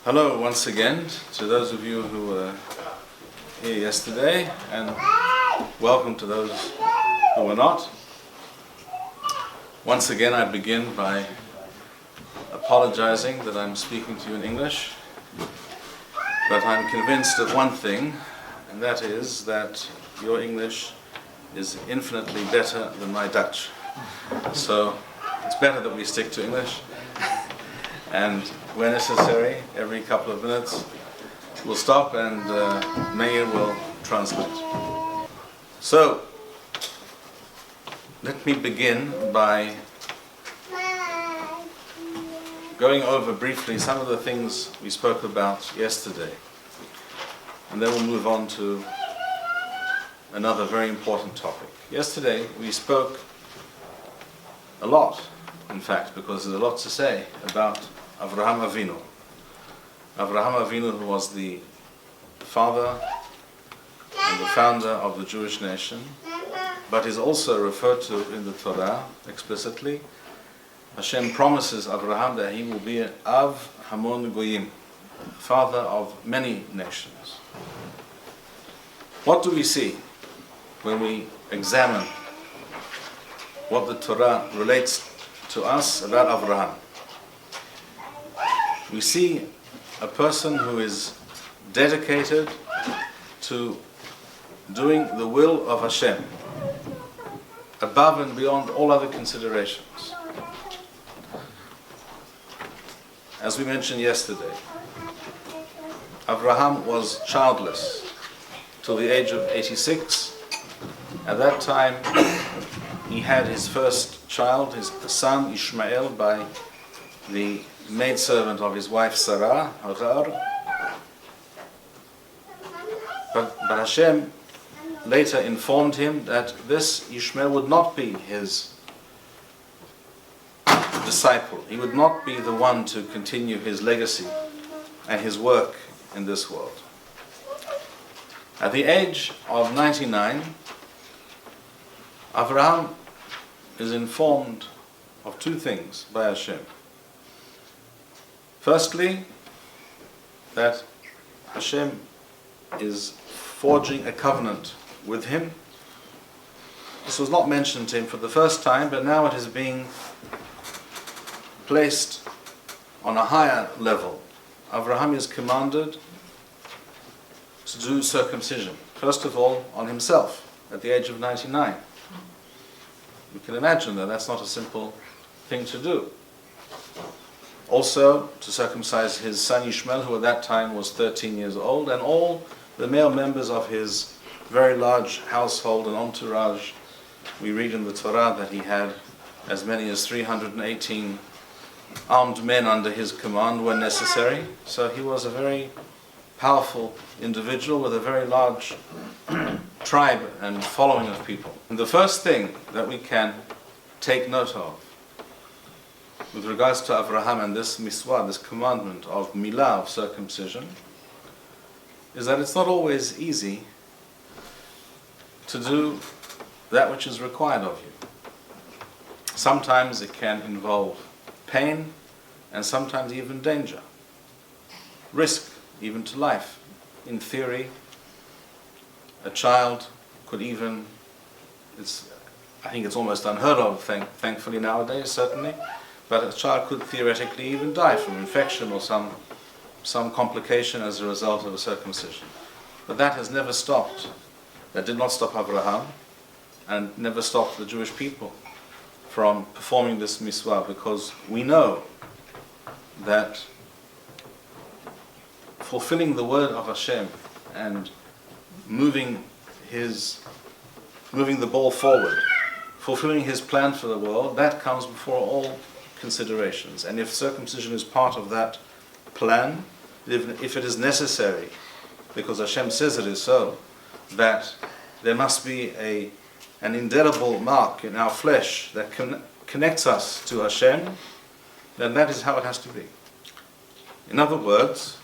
Hello once again to those of you who were here yesterday, and welcome to those who were not. Once again I begin by apologizing that I'm speaking to you in English, but I'm convinced of one thing, and that is that your English is infinitely better than my Dutch. So it's better that we stick to English. And where necessary, every couple of minutes, we'll stop and Meir will translate. So, let me begin by going over briefly some of the things we spoke about yesterday. And then we'll move on to another very important topic. Yesterday we spoke a lot, in fact, because there's a lot to say about Abraham Avinu. Abraham Avinu, who was the father and the founder of the Jewish nation, but is also referred to in the Torah explicitly. Hashem promises Abraham that he will be an Av Hamon Goyim, father of many nations. What do we see when we examine what the Torah relates to us about Abraham? We see a person who is dedicated to doing the will of Hashem, above and beyond all other considerations. As we mentioned yesterday, Abraham was childless till the age of 86. At that time, he had his first child, his son Ishmael, by the maidservant of his wife Sarah, Hagar. But Hashem later informed him that this Ishmael would not be his disciple. He would not be the one to continue his legacy and his work in this world. At the age of 99, Abraham is informed of two things by Hashem. Firstly, that Hashem is forging a covenant with him. This was not mentioned to him for the first time, but now it is being placed on a higher level. Abraham is commanded to do circumcision, first of all on himself, at the age of 99. You can imagine that that's not a simple thing to do. Also, to circumcise his son Ishmael, who at that time was 13 years old, and all the male members of his very large household and entourage. We read in the Torah that he had as many as 318 armed men under his command when necessary. So he was a very powerful individual with a very large tribe and following of people. And the first thing that we can take note of with regards to Abraham and this miswah, this commandment of milah, of circumcision, is that it's not always easy to do that which is required of you. Sometimes it can involve pain, and sometimes even danger, risk even to life. In theory, a child could even, I think it's almost unheard of, thankfully nowadays, certainly, but a child could theoretically even die from infection or some complication as a result of a circumcision. But that has never stopped. That did not stop Abraham, and never stopped the Jewish people from performing this miswah, because we know that fulfilling the word of Hashem and moving the ball forward, fulfilling his plan for the world, that comes before all considerations. And if circumcision is part of that plan, if it is necessary, because Hashem says it is so, that there must be an indelible mark in our flesh that connects us to Hashem, then that is how it has to be. In other words,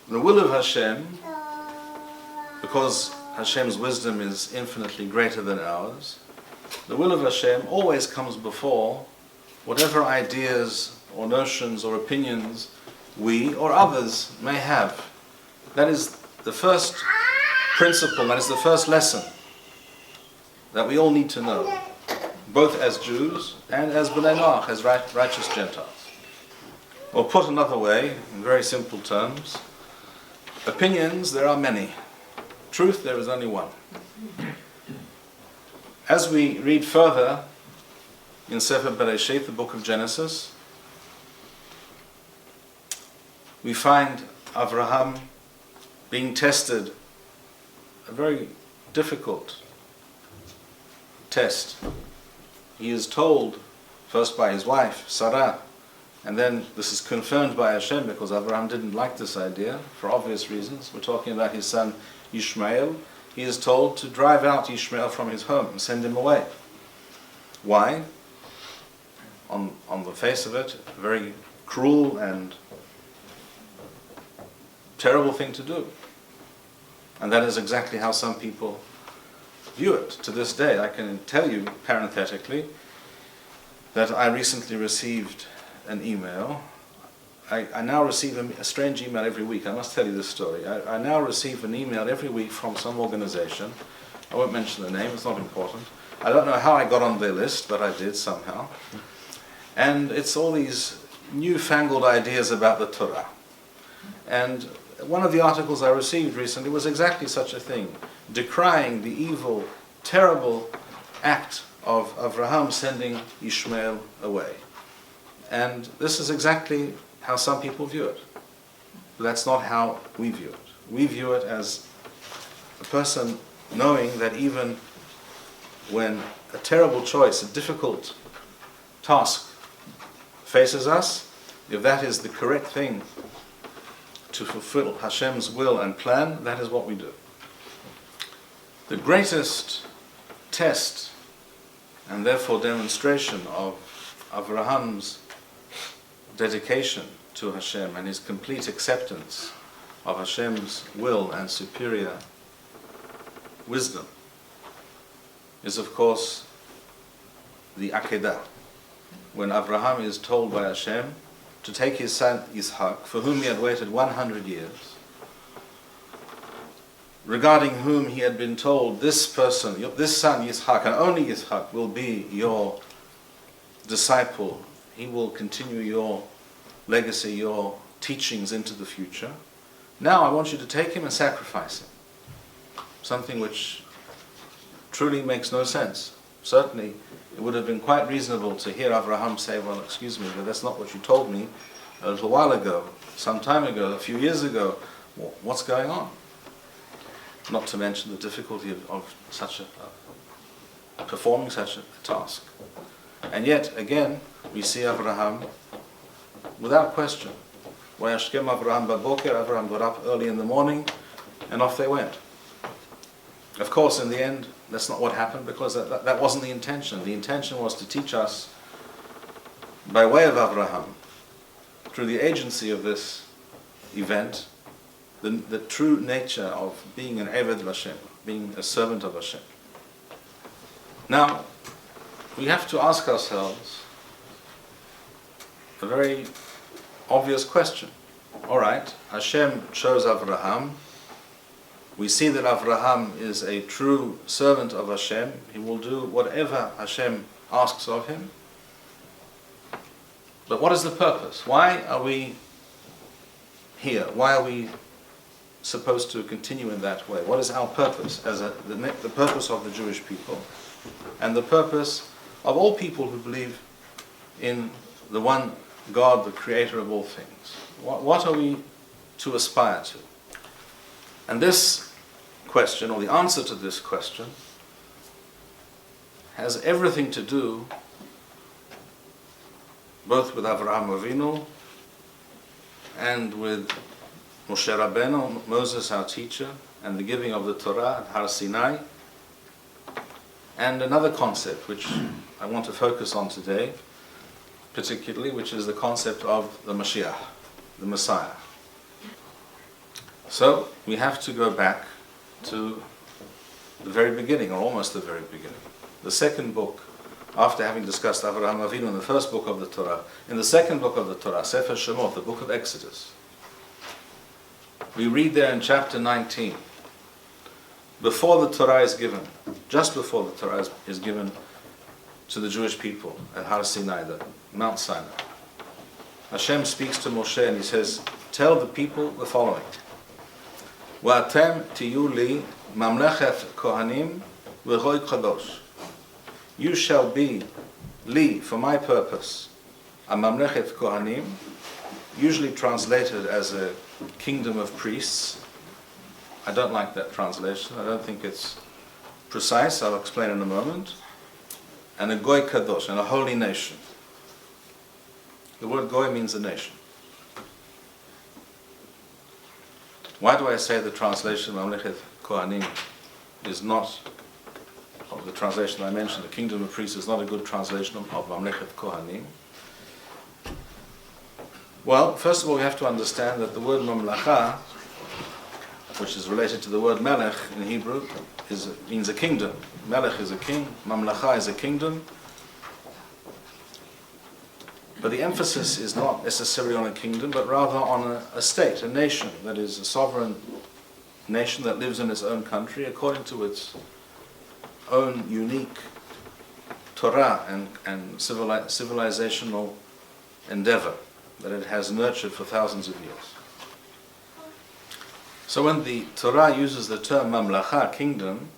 the will of Hashem, because Hashem's wisdom is infinitely greater than ours, the will of Hashem always comes before whatever ideas or notions or opinions we or others may have. That is the first principle, that is the first lesson that we all need to know, both as Jews and as B'nai Noach, as righteous Gentiles. Or put another way, in very simple terms, opinions, there are many. Truth, there is only one. As we read further in Sefer Bereshit, the book of Genesis, we find Abraham being tested, a very difficult test. He is told, first by his wife, Sarah, and then this is confirmed by Hashem, because Abraham didn't like this idea, for obvious reasons. We're talking about his son Ishmael. He is told to drive out Ishmael from his home and send him away. Why? On the face of it, a very cruel and terrible thing to do. And that is exactly how some people view it to this day. I can tell you, parenthetically, that I recently received an email. I now receive a strange email every week. I must tell you this story. I now receive an email every week from some organization. I won't mention the name, it's not important. I don't know how I got on their list, but I did somehow. And it's all these newfangled ideas about the Torah. And one of the articles I received recently was exactly such a thing, decrying the evil, terrible act of Abraham sending Ishmael away. And this is exactly how some people view it. But that's not how we view it. We view it as a person knowing that even when a terrible choice, a difficult task faces us, if that is the correct thing to fulfill Hashem's will and plan, that is what we do. The greatest test and therefore demonstration of Abraham's dedication to Hashem and his complete acceptance of Hashem's will and superior wisdom is, of course, the Akedah, when Abraham is told by Hashem to take his son Yitzhak, for whom he had waited 100 years, regarding whom he had been told, this person, this son Yitzhak, and only Yitzhak, will be your disciple. He will continue your legacy, your teachings into the future. Now I want you to take him and sacrifice him. Something which truly makes no sense. Certainly, it would have been quite reasonable to hear Abraham say, well, excuse me, but that's not what you told me a little while ago, some time ago, a few years ago. What's going on? Not to mention the difficulty of such performing such a task. And yet, again, we see Abraham, without question. Vayashkem Abraham baboker, Abraham got up early in the morning, and off they went. Of course, in the end, that's not what happened, because that wasn't the intention. The intention was to teach us, by way of Abraham, through the agency of this event, the true nature of being an Eved Hashem, being a servant of Hashem. Now, we have to ask ourselves a very obvious question. All right, Hashem chose Abraham. We see that Abraham is a true servant of Hashem. He will do whatever Hashem asks of him. But what is the purpose? Why are we here? Why are we supposed to continue in that way? What is our purpose as the purpose of the Jewish people and the purpose of all people who believe in the one God, the creator of all things? What are we to aspire to? And this question, or the answer to this question, has everything to do both with Avraham Avinu and with Moshe Rabbeinu, Moses, our teacher, and the giving of the Torah at Har Sinai, and another concept which I want to focus on today, particularly, which is the concept of the Moshiach, the Messiah. So we have to go back to the very beginning, or almost the very beginning. The second book after having discussed Avraham Avinu in the first book of the Torah, in the second book of the Torah, Sefer Shemot, the book of Exodus, we read there in chapter 19, before the Torah is given, just before the Torah is given to the Jewish people at Har Sinai, the Mount Sinai, Hashem speaks to Moshe and he says, tell the people the following. V'atem tiyu li mamlechet kohanim v'roy kadosh. You shall be li, for my purpose, a mamlechet kohanim, usually translated as a kingdom of priests. I don't like that translation. I don't think it's precise. I'll explain in a moment. And a goy kadosh, and a holy nation. The word goy means a nation. Why do I say the translation mamlechet kohanim is not, of the translation I mentioned, the kingdom of priests is not a good translation of mamlechet kohanim? Well, first of all, we have to understand that the word mamlacha, which is related to the word melech in Hebrew, means a kingdom. Melech is a king, mamlacha is a kingdom. But the emphasis is not necessarily on a kingdom, but rather on a state, a nation, that is a sovereign nation that lives in its own country according to its own unique Torah and civilizational endeavor that it has nurtured for thousands of years. So when the Torah uses the term mamlacha, kingdom,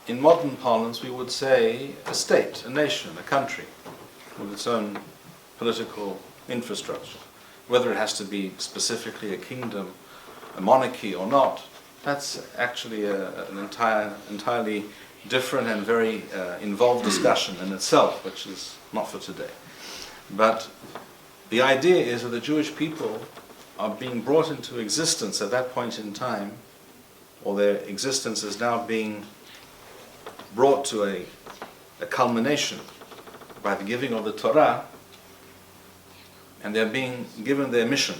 in modern parlance we would say a state, a nation, a country with its own political infrastructure. Whether it has to be specifically a kingdom, a monarchy or not, that's actually an entirely different and very involved discussion in itself, which is not for today. But the idea is that the Jewish people are being brought into existence at that point in time, or their existence is now being brought to a culmination by the giving of the Torah, and they're being given their mission.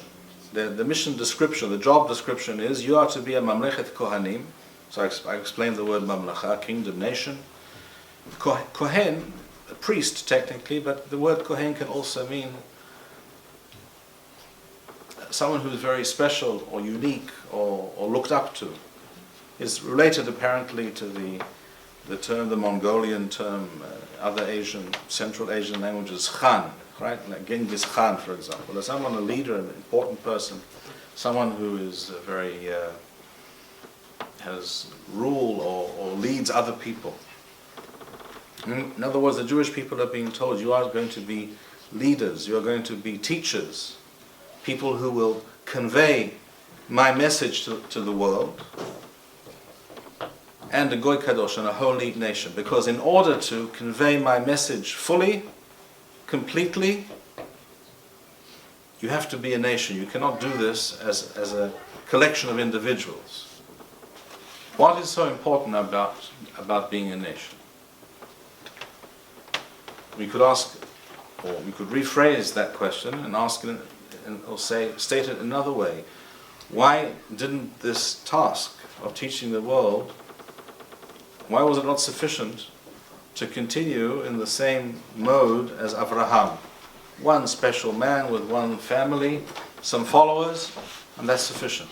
The mission description, the job description is, you are to be a mamlechet kohanim. So I explained the word mamlacha, kingdom, nation. Kohen, a priest technically, but the word kohen can also mean someone who is very special or unique or looked up to. Is related apparently to the term, the Mongolian term, other Asian, Central Asian languages, Khan, right? Like Genghis Khan, for example. There's someone, a leader, an important person, someone who is very, has rule or leads other people. In other words, the Jewish people are being told, you are going to be leaders, you are going to be teachers, people who will convey my message to the world, and a goy kadosh, and a holy nation. Because in order to convey my message fully, completely, you have to be a nation. You cannot do this as a collection of individuals. What is so important about being a nation? We could ask, or we could rephrase that question and ask it, or state it another way. Why didn't this task of teaching the world, why was it not sufficient to continue in the same mode as Abraham? One special man with one family, some followers, and that's sufficient.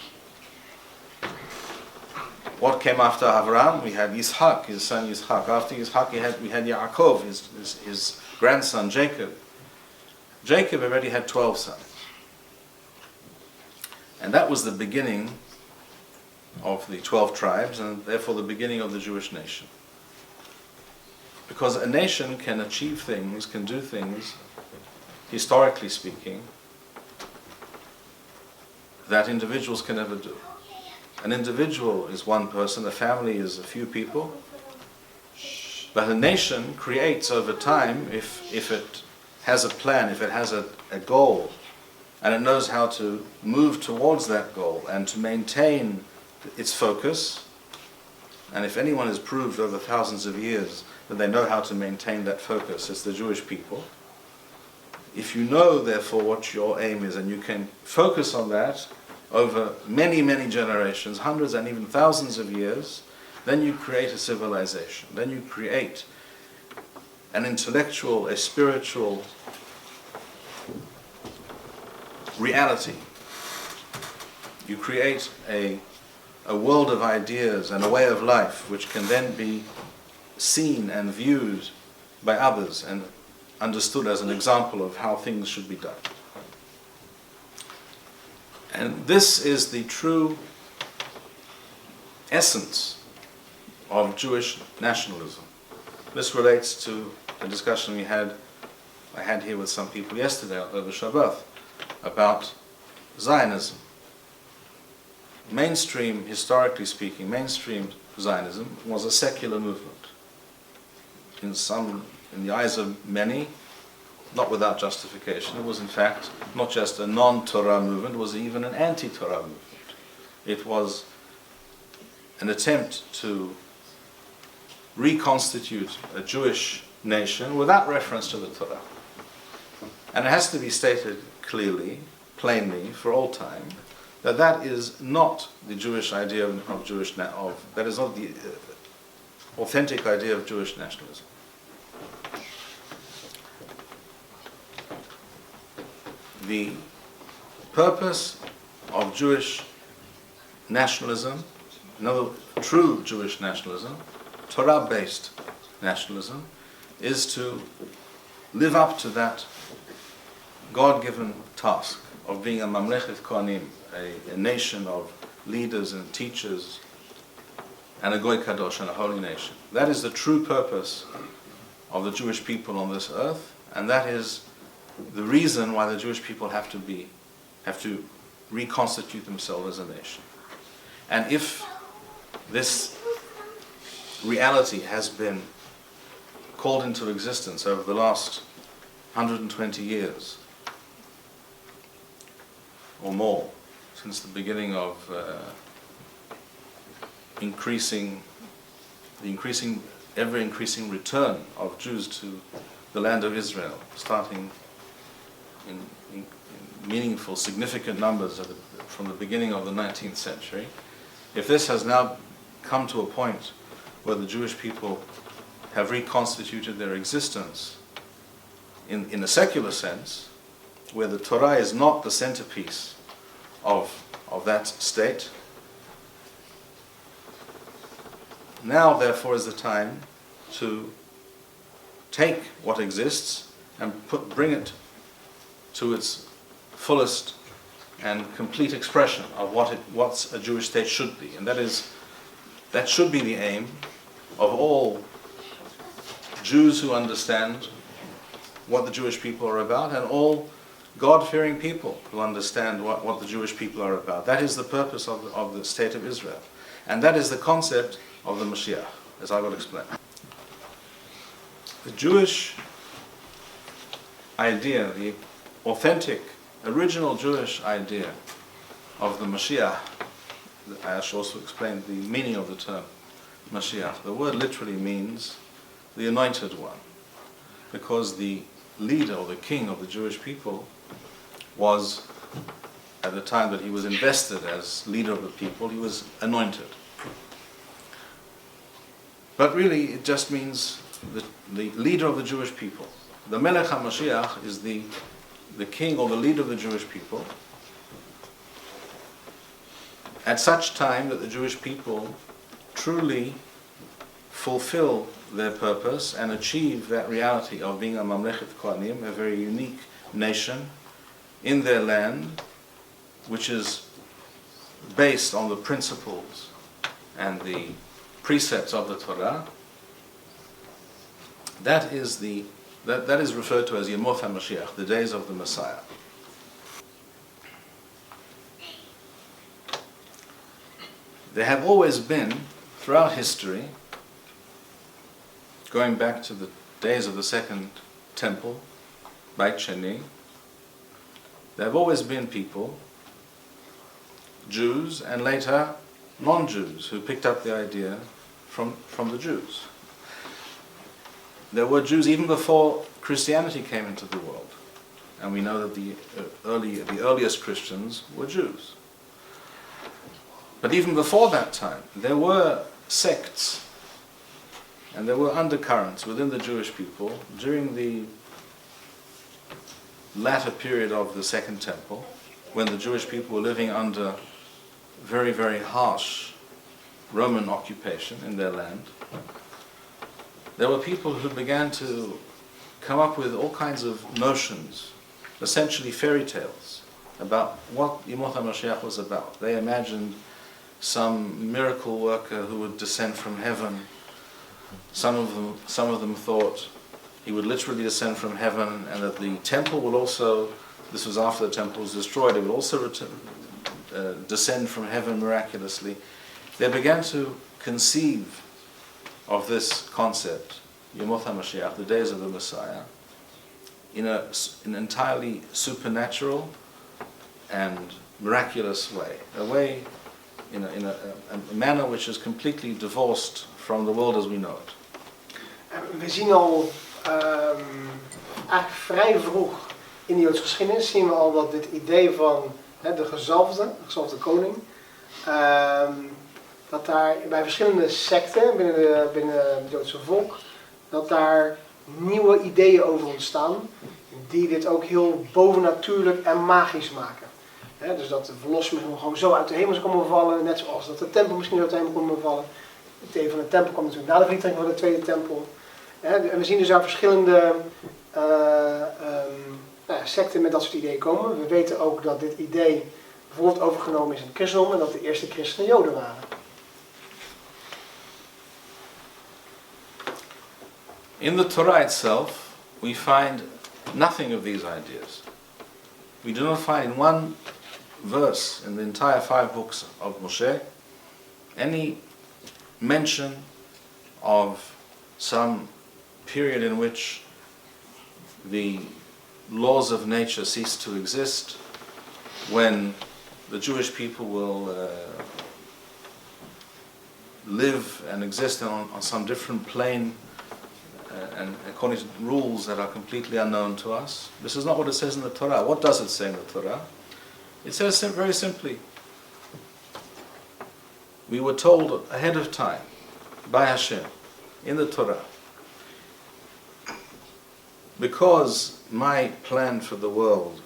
What came after Abraham? We had Yitzhak, his son Yitzhak. After Yitzhak we had Yaakov, his grandson Jacob. Jacob already had 12 sons. And that was the beginning of the 12 tribes, and therefore the beginning of the Jewish nation. Because a nation can achieve things, can do things, historically speaking, that individuals can never do. An individual is one person, a family is a few people, but a nation creates over time, if it has a plan, if it has a goal, and it knows how to move towards that goal and to maintain its focus. And if anyone has proved over thousands of years that they know how to maintain that focus, it's the Jewish people. If you know, therefore, what your aim is, and you can focus on that over many, many generations, hundreds and even thousands of years, then you create a civilization. Then you create an intellectual, a spiritual reality. You create a world of ideas and a way of life which can then be seen and viewed by others and understood as an example of how things should be done. And this is the true essence of Jewish nationalism. This relates to a discussion I had here with some people yesterday over Shabbat about Zionism. Mainstream, historically speaking, mainstream Zionism was a secular movement. In the eyes of many, not without justification, it was in fact not just a non-Torah movement, it was even an anti-Torah movement. It was an attempt to reconstitute a Jewish nation without reference to the Torah. And it has to be stated clearly, plainly, for all time, that is not the Jewish idea that is not the authentic idea of Jewish nationalism. The purpose of Jewish nationalism, another true Jewish nationalism, Torah-based nationalism, is to live up to that God-given task of being a mamlechet kohanim, a nation of leaders and teachers, and a goy kadosh, and a holy nation. That is the true purpose of the Jewish people on this earth, and that is the reason why the Jewish people have to reconstitute themselves as a nation. And if this reality has been called into existence over the last 120 years or more, since the beginning of ever-increasing return of Jews to the land of Israel, starting in meaningful, significant numbers from the beginning of the 19th century, if this has now come to a point where the Jewish people have reconstituted their existence in a secular sense, where the Torah is not the centerpiece of that state, now therefore is the time to take what exists and bring it to its fullest and complete expression of what a Jewish state should be. And that should be the aim of all Jews who understand what the Jewish people are about, and all God-fearing people who understand what the Jewish people are about. That is the purpose of the state of Israel. And that is the concept of the Moshiach, as I will explain. The Jewish idea, the authentic, original Jewish idea of the Moshiach, I should also explain the meaning of the term Moshiach. The word literally means the anointed one, because the leader or the king of the Jewish people was, at the time that he was invested as leader of the people, he was anointed. But really it just means the leader of the Jewish people. The Melech HaMashiach is the king or the leader of the Jewish people at such time that the Jewish people truly fulfill their purpose and achieve that reality of being a mamlechet kohanim, a very unique nation in their land, which is based on the principles and the precepts of the Torah. That is referred to as Yemot HaMashiach, the days of the Messiah. There have always been, throughout history, going back to the days of the Second Temple, Beit Sheni, there have always been people, Jews and later non-Jews, who picked up the idea from the Jews. There were Jews even before Christianity came into the world, and we know that the earliest Christians were Jews. But even before that time, there were sects And there were undercurrents within the Jewish people during the latter period of the Second Temple, when the Jewish people were living under very, very harsh Roman occupation in their land. There were people who began to come up with all kinds of notions, essentially fairy tales, about what Yemot HaMashiach was about. They imagined some miracle worker who would descend from heaven. Some of them thought he would literally descend from heaven, and that the temple will also, this was after the temple was destroyed, it would also descend from heaven miraculously. They began to conceive of this concept, Yemot HaMashiach, the days of the Messiah, in an entirely supernatural and miraculous way, in a manner which is completely divorced from the world as we know it. We zien al eigenlijk vrij vroeg in de Joodse geschiedenis zien we al dat dit idee van de gezalfde koning, dat daar bij verschillende secten binnen het Joodse volk, dat daar nieuwe ideeën over ontstaan, die dit ook heel bovennatuurlijk en magisch maken. Dus dat de verlossing gewoon zo uit de hemel zou komen vallen, net zoals dat de tempel misschien uit de hemel kon vallen. Het idee van de tempel kwam natuurlijk na de vernietiging van de tweede tempel. En we zien dus daar verschillende secten met dat soort ideeën komen. We weten ook dat dit idee bijvoorbeeld overgenomen is in het christendom en dat de eerste christenen Joden waren. In the Torah itself, we find nothing of these ideas. We do not find in one verse in the entire 5 books of Moshe any mention of some period in which the laws of nature cease to exist, when the Jewish people will live and exist on some different plane and according to rules that are completely unknown to us. This is not what it says in the Torah. What does it say in the Torah? It says very simply, we were told ahead of time by Hashem in the Torah, because my plan for the world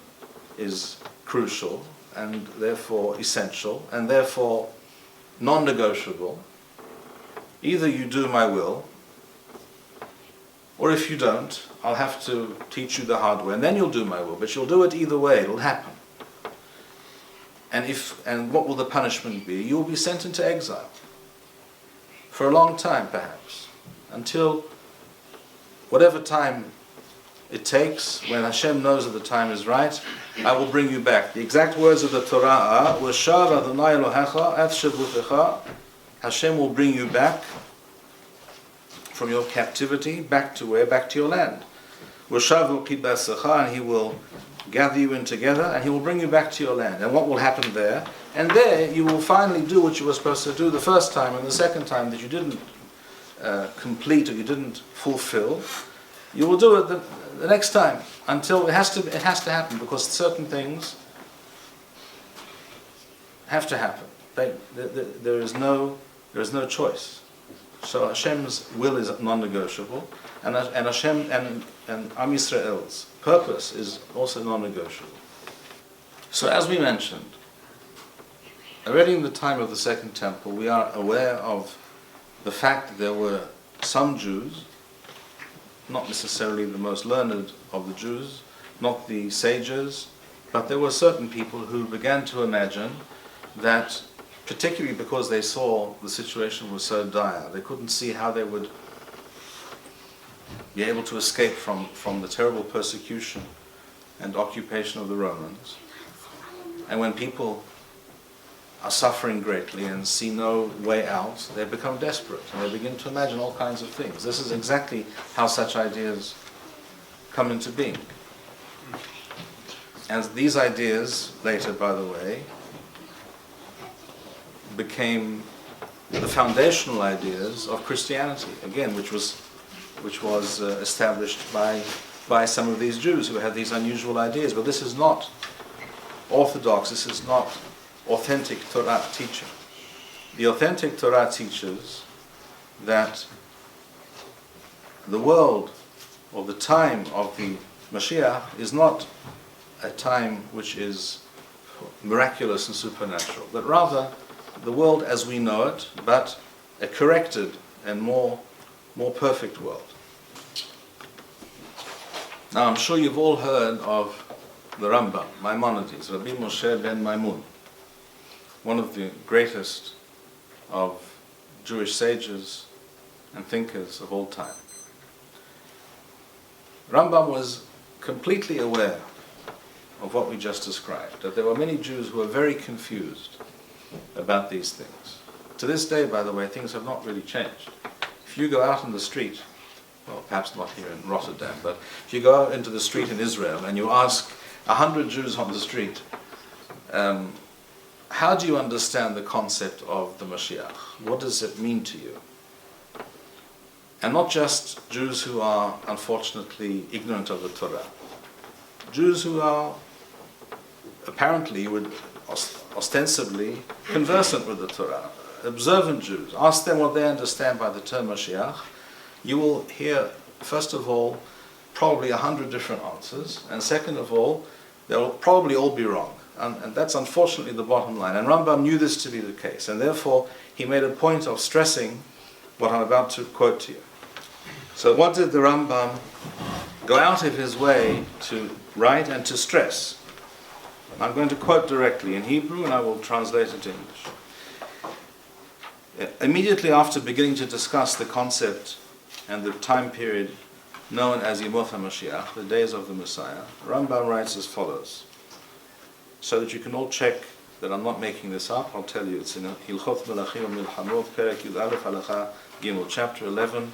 is crucial and therefore essential and therefore non-negotiable, either you do my will, or if you don't, I'll have to teach you the hard way, and then you'll do my will. But you'll do it either way, it'll happen. And what will the punishment be? You will be sent into exile. For a long time, perhaps. Until whatever time it takes, when Hashem knows that the time is right, I will bring you back. The exact words of the Torah are, "V'shar Adonai Elohecha et shevutecha." Hashem will bring you back from your captivity, back to where? Back to your land. V'shavu kibasecha, and He will gather you in together, and He will bring you back to your land. And what will happen there? And there you will finally do what you were supposed to do the first time, and the second time that you didn't complete or you didn't fulfill, you will do it the next time, until it has to happen, because certain things have to happen. There is no choice. So Hashem's will is non-negotiable, and Hashem and Am Yisrael's purpose is also non-negotiable. So as we mentioned, already in the time of the Second Temple, we are aware of the fact that there were some Jews, not necessarily the most learned of the Jews, not the sages, but there were certain people who began to imagine that, particularly because they saw the situation was so dire, they couldn't see how they would be able to escape from the terrible persecution and occupation of the Romans. And when people are suffering greatly and see no way out, they become desperate and they begin to imagine all kinds of things. This is exactly how such ideas come into being. And these ideas later, by the way, became the foundational ideas of Christianity, again, which was established by some of these Jews who had these unusual ideas. But this is not orthodox, this is not authentic Torah teaching. The authentic Torah teaches that the world or the time of the Moshiach is not a time which is miraculous and supernatural, but rather the world as we know it, but a corrected and more perfect world. Now I'm sure you've all heard of the Rambam, Maimonides, Rabbi Moshe ben Maimun, one of the greatest of Jewish sages and thinkers of all time. Rambam was completely aware of what we just described, that there were many Jews who were very confused about these things. To this day, by the way, things have not really changed. If you go out in the street, well, perhaps not here in Rotterdam, but if you go out into the street in Israel and you ask 100 Jews on the street, how do you understand the concept of the Moshiach? What does it mean to you? And not just Jews who are unfortunately ignorant of the Torah. Jews who are apparently, ostensibly, conversant with the Torah. Observant Jews. Ask them what they understand by the term Moshiach. You will hear, first of all, probably 100 different answers. And second of all, they'll probably all be wrong. And that's unfortunately the bottom line. And Rambam knew this to be the case. And therefore, he made a point of stressing what I'm about to quote to you. So what did the Rambam go out of his way to write and to stress? I'm going to quote directly in Hebrew and I will translate it to English. Immediately after beginning to discuss the concept and the time period known as Yemot HaMashiach, the days of the Messiah, Rambam writes as follows. So that you can all check that I'm not making this up, I'll tell you, it's in Hilchot Melachim Milchamot, Perek Yud Aleph, Halacha Gimel, chapter 11,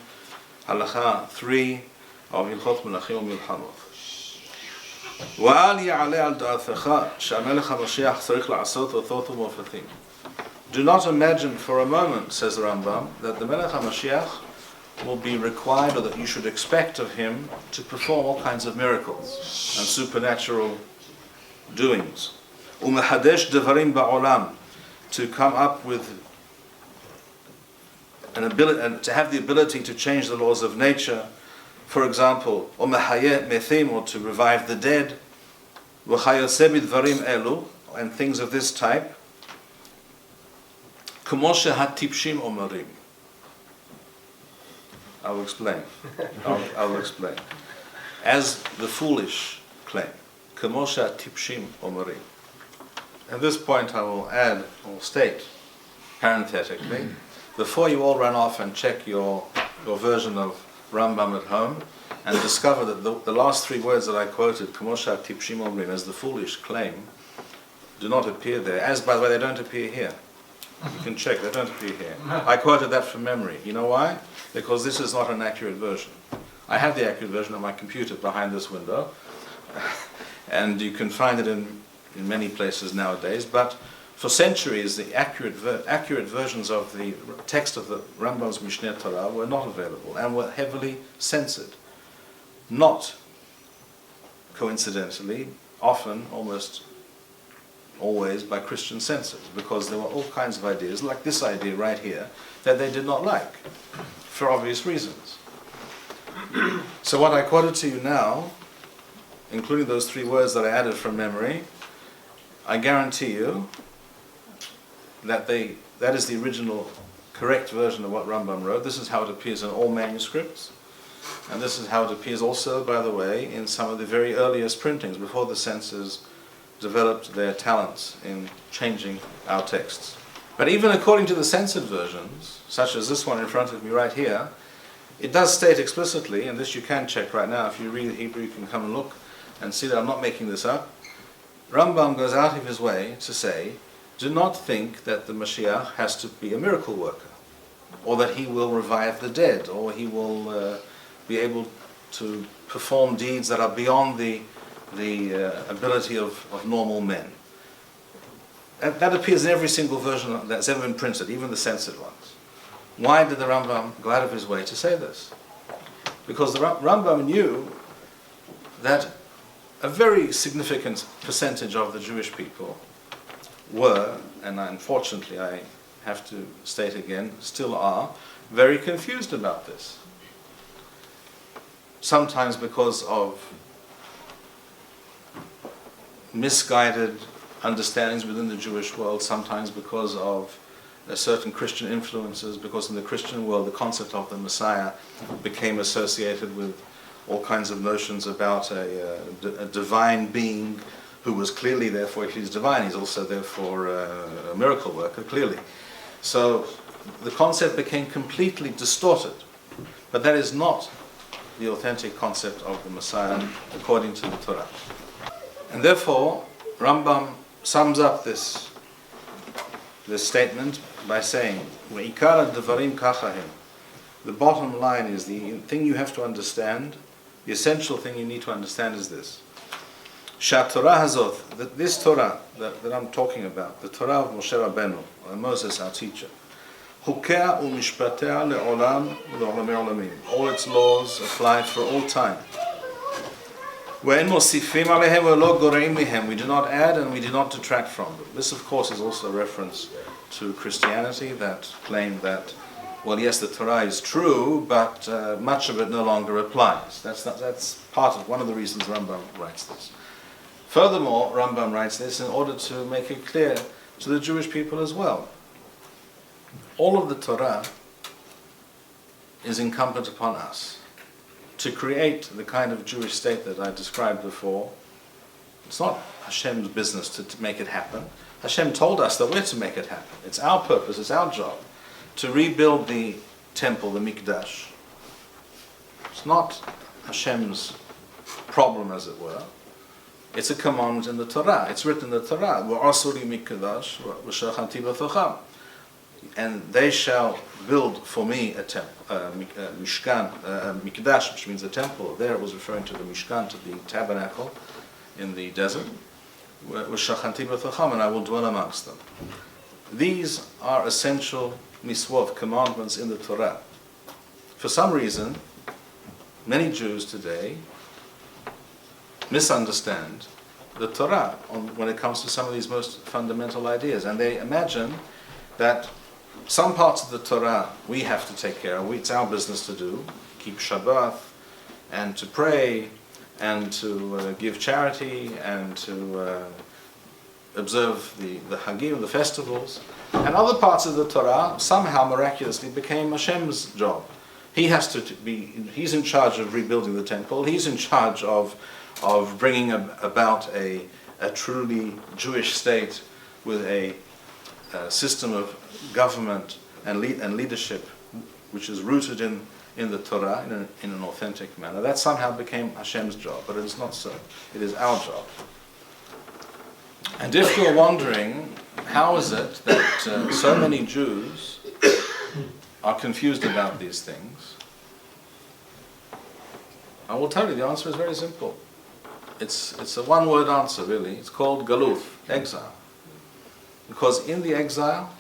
Halacha 3 of Hilchot Melachim Milchamot. ואל יעלה על דעתך שהמלך המשיח צריך לעשות אותות ומופתים. Do not imagine for a moment, says the Rambam, that the Melech HaMashiach will be required, or that you should expect of him to perform all kinds of miracles and supernatural doings. ומחדש דברים בעולם, to come up with an ability, and to have the ability to change the laws of nature. For example, ומחיה מתים, or to revive the dead. וכיוצא בדברים אלו, and things of this type. כמו שהטיפשים אומרים. I will explain. I will explain. As the foolish claim. כמו שהטיפשים אומרים. At this point I will add, or state, parenthetically, before you all run off and check your version of Rambam at home, and discover that the last three words that I quoted, כמו שהטיפשים אומרים, as the foolish claim, do not appear there. As, by the way, they don't appear here. You can check, they don't appear here. I quoted that from memory. You know why? Because this is not an accurate version. I have the accurate version on my computer behind this window, and you can find it in many places nowadays, but for centuries the accurate versions of the text of the Rambam's Mishneh Torah were not available and were heavily censored. Not coincidentally, often, almost always by Christian censors, because there were all kinds of ideas, like this idea right here, that they did not like, for obvious reasons. So what I quoted to you now, including those three words that I added from memory, I guarantee you that that is the original correct version of what Rambam wrote. This is how it appears in all manuscripts, and this is how it appears also, by the way, in some of the very earliest printings, before the censors developed their talents in changing our texts. But even according to the censored versions, such as this one in front of me right here, it does state explicitly, and this you can check right now, if you read Hebrew you can come and look and see that I'm not making this up. Rambam goes out of his way to say, do not think that the Moshiach has to be a miracle worker, or that he will revive the dead, or he will be able to perform deeds that are beyond the ability of normal men. That appears in every single version that's ever been printed, even the censored ones. Why did the Rambam go out of his way to say this? Because the Rambam knew that a very significant percentage of the Jewish people were, and unfortunately I have to state again, still are, very confused about this. sometimes because of misguided understandings within the Jewish world, sometimes because of certain Christian influences, because in the Christian world the concept of the Messiah became associated with all kinds of notions about a divine being who was clearly, therefore, if he's divine, he's also therefore a miracle worker, clearly. So the concept became completely distorted. But that is not the authentic concept of the Messiah according to the Torah. And therefore, Rambam sums up this statement by saying, "Ve'ikar devarim kachahim." The bottom line is, the thing you have to understand, the essential thing you need to understand is this. Torah hazot, that this Torah that I'm talking about, the Torah of Moshe Rabbeinu, or Moses, our teacher, Chukea u'mishpatea le'olam u'le'olamei olamim. All its laws applied for all time. Ve'en mosifim alehem ve'lo goreim mihem. We do not add and we do not detract from them. This, of course, is also a reference to Christianity that claim that, well, yes, the Torah is true, but much of it no longer applies. That's part of one of the reasons Rambam writes this. Furthermore, Rambam writes this in order to make it clear to the Jewish people as well. All of the Torah is incumbent upon us to create the kind of Jewish state that I described before. It's not Hashem's business to make it happen. Hashem told us that we're to make it happen. It's our purpose, it's our job to rebuild the temple, the Mikdash. It's not Hashem's problem, as it were. It's a command in the Torah. It's written in the Torah. وَعَصُرِ مِكْدَاشْ وَشَخَنْتِ بَثَخَمْ. And they shall build for me a temple, Mishkan, Mikdash, which means a temple. There it was referring to the Mishkan, to the tabernacle in the desert. وَشَخَنْتِ بَثَخَمْ. And I will dwell amongst them. These are essential miswot, commandments in the Torah. For some reason, many Jews today misunderstand the Torah when it comes to some of these most fundamental ideas, and they imagine that some parts of the Torah we have to take care of. It's our business to do, keep Shabbat, and to pray, and to give charity, and to observe the Hagim, the festivals. And other parts of the Torah somehow miraculously became Hashem's job. He has to he's in charge of rebuilding the temple, he's in charge of bringing about a truly Jewish state with a system of government and leadership which is rooted in the Torah in an authentic manner. That somehow became Hashem's job, but it is not so. It is our job. And if you're wondering, how is it that so many Jews are confused about these things, I will tell you the answer is very simple. It's a one-word answer, really. It's called galuth, exile. Because in the exile,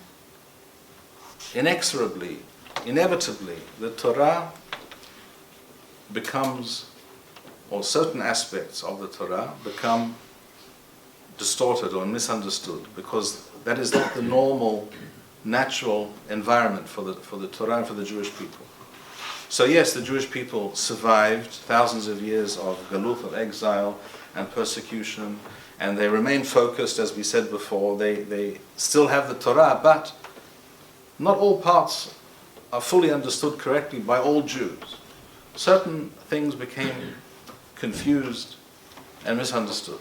inexorably, inevitably, the Torah becomes, or certain aspects of the Torah become distorted or misunderstood, because that is not the normal, natural environment for the Torah and for the Jewish people. So yes, the Jewish people survived thousands of years of galuth, of exile and persecution, and they remain focused, as we said before. They still have the Torah, but not all parts are fully understood correctly by all Jews. Certain things became confused and misunderstood.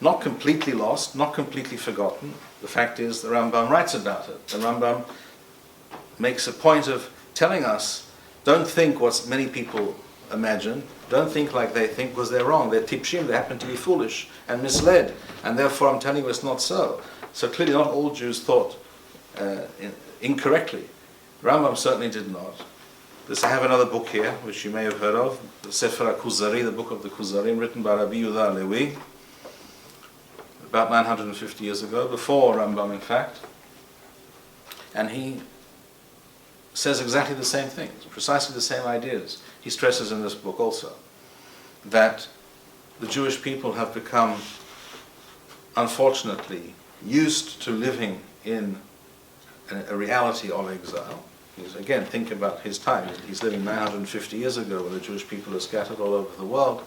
Not completely lost, not completely forgotten. The fact is, the Rambam writes about it. The Rambam makes a point of telling us, don't think what many people imagine, don't think like they think, because they're wrong. They're tipshim, they happen to be foolish and misled, and therefore I'm telling you it's not so. So clearly not all Jews thought incorrectly. Rambam certainly did not. I have another book here, which you may have heard of, the Sefer HaKuzari, the book of the Kuzarim, written by Rabbi Yehuda Levi, about 950 years ago, before Rambam in fact. And he says exactly the same things, precisely the same ideas. He stresses in this book also that the Jewish people have become, unfortunately, used to living in a reality of exile, Again, think about his time. He's living 950 years ago when the Jewish people are scattered all over the world.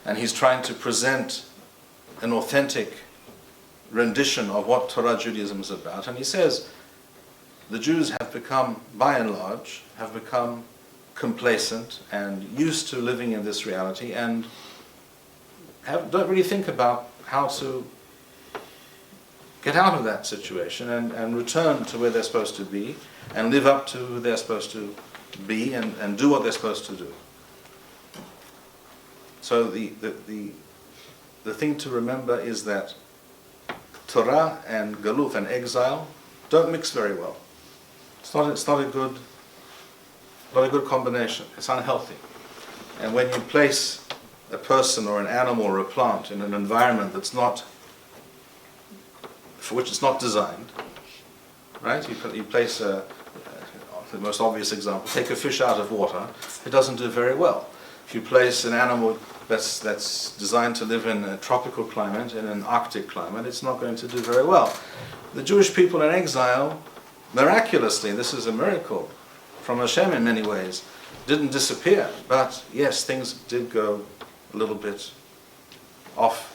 And he's trying to present an authentic rendition of what Torah Judaism is about. And he says, the Jews have become, by and large, have become complacent and used to living in this reality and don't really think about how to get out of that situation and return to where they're supposed to be and live up to who they're supposed to be and do what they're supposed to do. So the thing to remember is that Torah and Galut and exile don't mix very well. It's not a good combination. It's unhealthy. And when you place a person or an animal or a plant in an environment for which it's not designed, right? You place the most obvious example. Take a fish out of water. It doesn't do very well. If you place an animal that's designed to live in a tropical climate, in an Arctic climate, it's not going to do very well. The Jewish people in exile, miraculously, this is a miracle from Hashem in many ways, didn't disappear. But yes, things did go a little bit off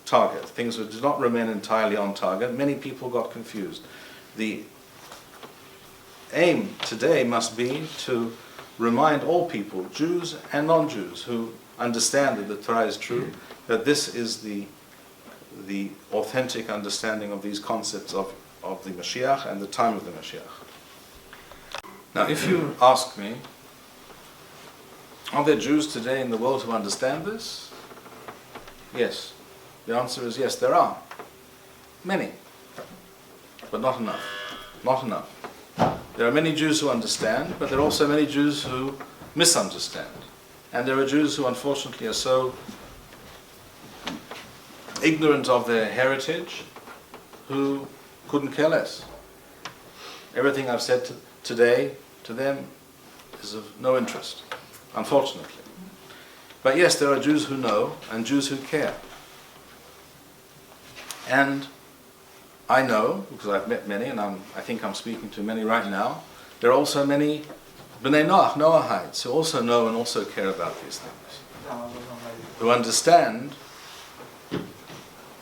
target. Things did not remain entirely on target. Many people got confused. The aim today must be to remind all people, Jews and non-Jews, who understand that the Torah is true, that this is the authentic understanding of these concepts of the Moshiach and the time of the Moshiach. Now, if you ask me, are there Jews today in the world who understand this? Yes. The answer is yes, there are. Many. But not enough. Not enough. There are many Jews who understand, but there are also many Jews who misunderstand. And there are Jews who unfortunately are so ignorant of their heritage who couldn't care less. Everything I've said today to them is of no interest, unfortunately. But yes, there are Jews who know and Jews who care. And I know, because I've met many, and I think I'm speaking to many right now, there are also many B'nai Noach, Noahites, who also know and also care about these things. Who understand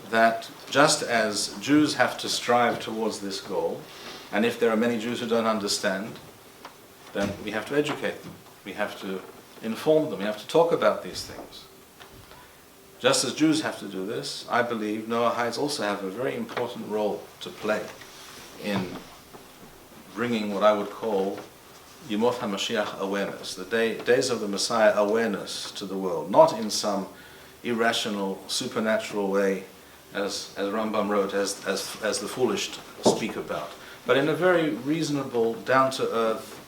that just as Jews have to strive towards this goal, and if there are many Jews who don't understand, then we have to educate them. We have to inform them. We have to talk about these things. Just as Jews have to do this, I believe Noahites also have a very important role to play in bringing what I would call Yemot HaMashiach awareness, the days of the Messiah awareness to the world, not in some irrational, supernatural way, as Rambam wrote, as the foolish speak about, but in a very reasonable, down-to-earth,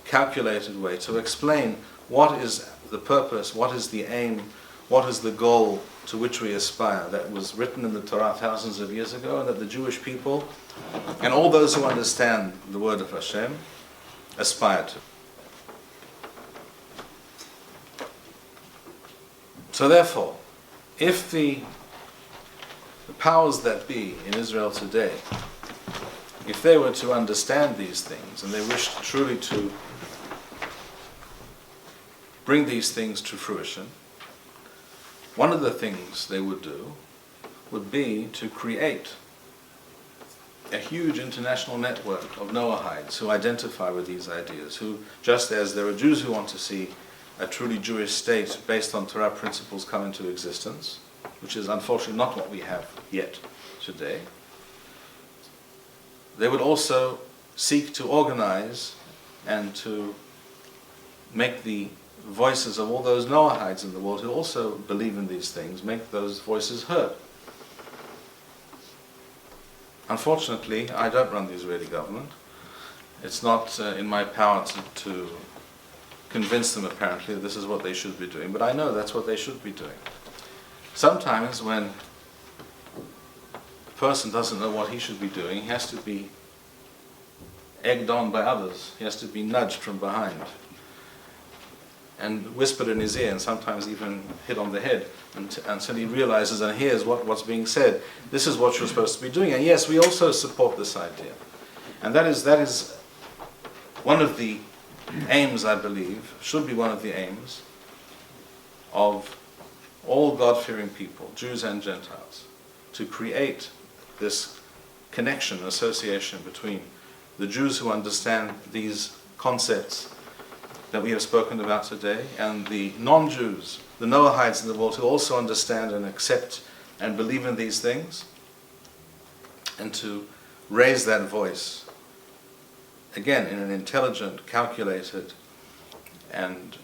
calculated way to explain what is the purpose, what is the aim, what is the goal to which we aspire, that was written in the Torah thousands of years ago, and that the Jewish people and all those who understand the word of Hashem aspire to. So therefore, if the powers that be in Israel today, if they were to understand these things and they wished truly to bring these things to fruition, one of the things they would do would be to create a huge international network of Noahites who identify with these ideas, who, just as there are Jews who want to see a truly Jewish state based on Torah principles come into existence, which is unfortunately not what we have yet today, they would also seek to organize and to make the voices of all those Noahites in the world who also believe in these things, make those voices heard. Unfortunately, I don't run the Israeli government. It's not in my power to convince them, apparently, that this is what they should be doing, but I know that's what they should be doing. Sometimes when a person doesn't know what he should be doing, he has to be egged on by others. He has to be nudged from behind and whispered in his ear, and sometimes even hit on the head until he realizes and hears what's being said. This is what you're supposed to be doing. And yes, we also support this idea. And that is one of the aims, I believe, should be one of the aims of all God-fearing people, Jews and Gentiles, to create this connection, association between the Jews who understand these concepts that we have spoken about today, and the non-Jews, the Noahites in the world, who also understand and accept and believe in these things, and to raise that voice, again, in an intelligent, calculated, and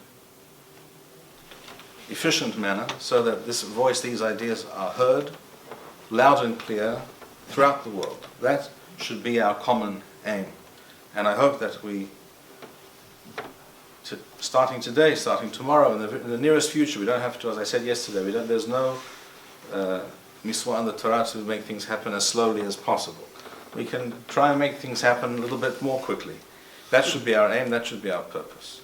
efficient manner, so that this voice, these ideas are heard loud and clear throughout the world. That should be our common aim. And I hope that we, starting today, starting tomorrow, in the nearest future, we don't have to, as I said yesterday, there's no miswa in the Torah to make things happen as slowly as possible. We can try and make things happen a little bit more quickly. That should be our aim, that should be our purpose.